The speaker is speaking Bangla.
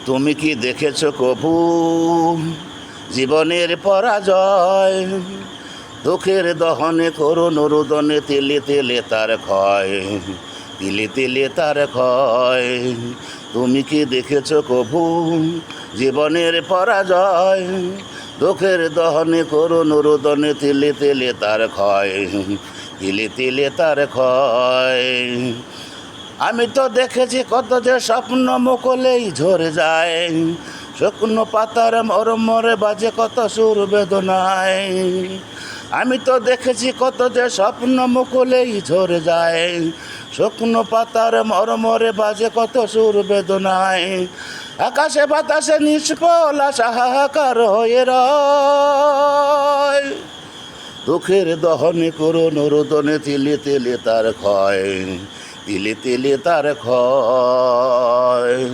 তুমি কি দেখেছ কভু জীবনের পরাজয়? দুঃখের দহনে করুণ রোদনে তেলে তেলে তার ক্ষয়, তিলে তিলে তার ক্ষয়। তুমি কি দেখেছ কভু জীবনের পরাজয়? দুঃখের দহনে করুণ রোদনে তেলে তেলে তার ক্ষয়, তিলে তিলে তার ক্ষয়। আমি তো দেখেছি কত যে স্বপ্ন মুকলেই ঝরে যায়, শুকনো পাতার মরমরে বাজে কত সুর বেদনায়। আমি তো দেখেছি কত যে স্বপ্ন মুকলেই ঝরে যায়, শুকনো পাতার মরমরে বাজে কত সুর বেদনায়। আকাশে বাতাসে নিষ্ফল আশা হাহাকার হয়ে রয়, দুঃখের দহনে করুণ রোদনে তিলে তিলে তার ক্ষয়, তিলে তিলে তার ক্ষয়।